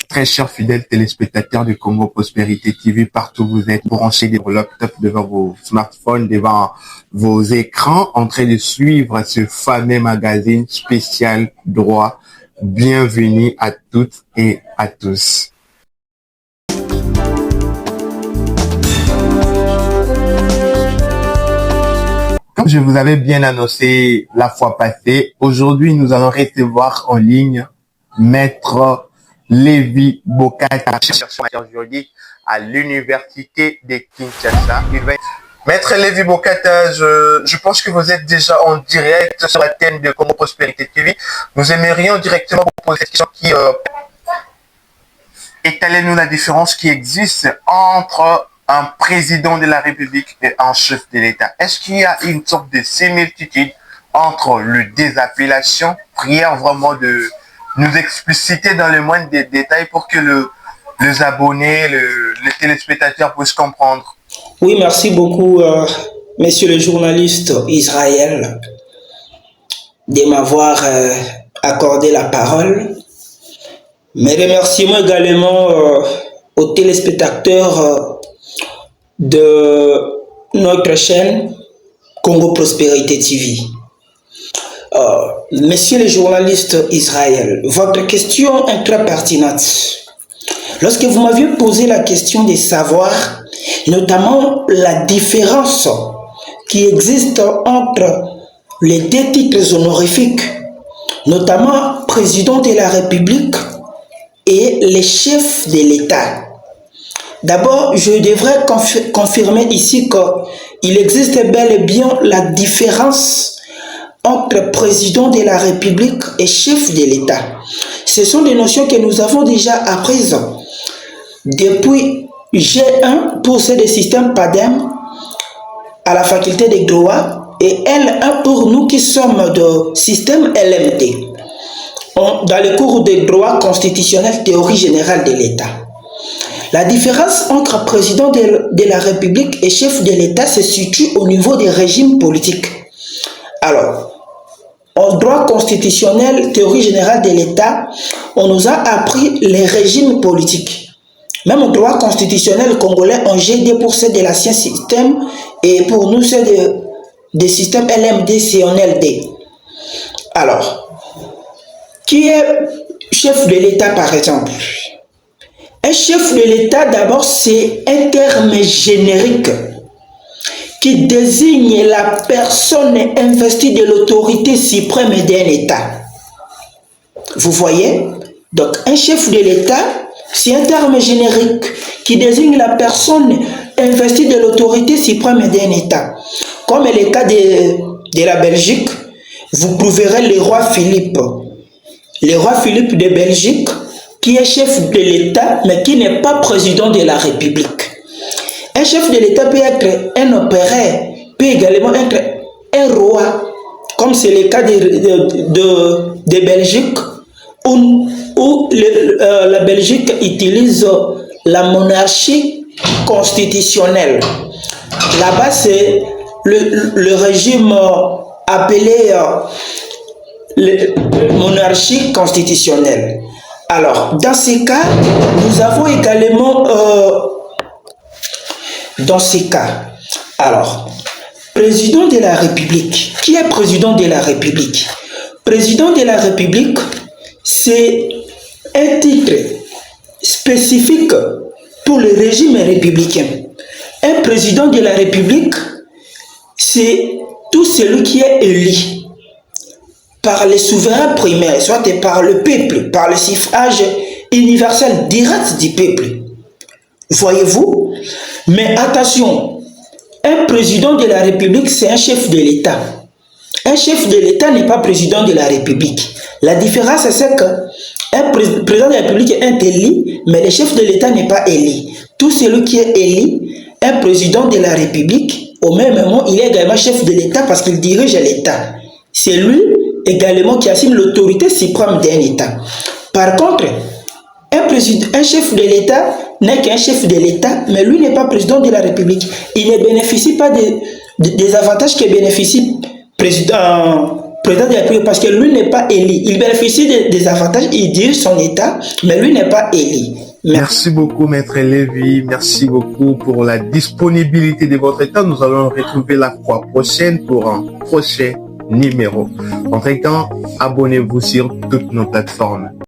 très chers fidèles téléspectateurs de Congo Prospérité TV, partout où vous êtes branchés devant vos laptops, devant vos smartphones, devant vos écrans, en train de suivre ce fameux magazine spécial droit. Bienvenue à toutes et à tous. Comme je vous avais bien annoncé la fois passée, aujourd'hui nous allons recevoir en ligne Maître Lévi Bokata, chercheur juridique à l'Université de Kinshasa. Maître Lévi Bokata, je pense que vous êtes déjà en direct sur la chaîne de Congo Prospérité TV. Nous aimerions directement vous poser cette question qui étalez-nous la différence qui existe entre un président de la République et un chef de l'État. Est-ce qu'il y a une sorte de similitude entre les deux appellations? Prière vraiment de nous expliciter dans le moindre des détails pour que les abonnés, les téléspectateurs puissent comprendre. Oui, merci beaucoup, monsieur le journaliste Israël, de m'avoir accordé la parole. Mes remerciements également aux téléspectateurs de notre chaîne Congo Prospérité TV. Monsieur le journaliste Israël, votre question est très pertinente. Lorsque vous m'aviez posé la question de savoir notamment la différence qui existe entre les deux titres honorifiques, notamment président de la République et les chefs de l'État. D'abord, je devrais confirmer ici qu'il existe bel et bien la différence entre président de la République et chef de l'État. Ce sont des notions que nous avons déjà apprises depuis G1 pour ce système PADEM à la faculté de droit et L1 pour nous qui sommes de système LMD dans le cours de droit constitutionnel théorie générale de l'État. La différence entre président de la République et chef de l'État se situe au niveau des régimes politiques. Alors, en droit constitutionnel, théorie générale de l'État, on nous a appris les régimes politiques. Même au droit constitutionnel congolais, on G2 pour ceux de l'ancien système et pour nous ceux des systèmes LMD, c'est en LD. Alors, qui est chef de l'État par exemple? Un chef de l'État, d'abord, c'est un terme générique qui désigne la personne investie de l'autorité suprême d'un État. Vous voyez? Donc, un chef de l'État, c'est un terme générique qui désigne la personne investie de l'autorité suprême d'un État. Comme le cas de la Belgique, vous trouverez le roi Philippe. Le roi Philippe de Belgique, qui est chef de l'État, mais qui n'est pas président de la République. Un chef de l'État peut être un opérateur, peut également être un roi, comme c'est le cas de Belgique, où la Belgique utilise la monarchie constitutionnelle. Là-bas, c'est le régime appelé monarchie constitutionnelle. Alors, dans ces cas, nous avons également, dans ces cas, alors, président de la République. Qui est président de la République? Président de la République, c'est un titre spécifique pour le régime républicain. Un président de la République, c'est tout celui qui est élu par les souverains primaires, soit par le peuple, par le suffrage universel direct du peuple. Voyez-vous? Mais attention, un président de la République, c'est un chef de l'État. Un chef de l'État n'est pas président de la République. La différence, c'est qu'un président de la République est élu, mais le chef de l'État n'est pas élu. Tout celui qui est élu, un président de la République, au même moment, il est également chef de l'État parce qu'il dirige l'État. C'est lui également qui assume l'autorité suprême d'un État. Par contre, un chef de l'État n'est qu'un chef de l'État, mais lui n'est pas président de la République. Il ne bénéficie pas des avantages que bénéficie président de la République, parce que lui n'est pas élu. Il bénéficie des avantages, il dirige son État, mais lui n'est pas élu. Merci beaucoup, Maître Lévy. Merci beaucoup pour la disponibilité de votre temps. Nous allons retrouver la fois prochaine pour un prochain numéro. Entre-temps, abonnez-vous sur toutes nos plateformes.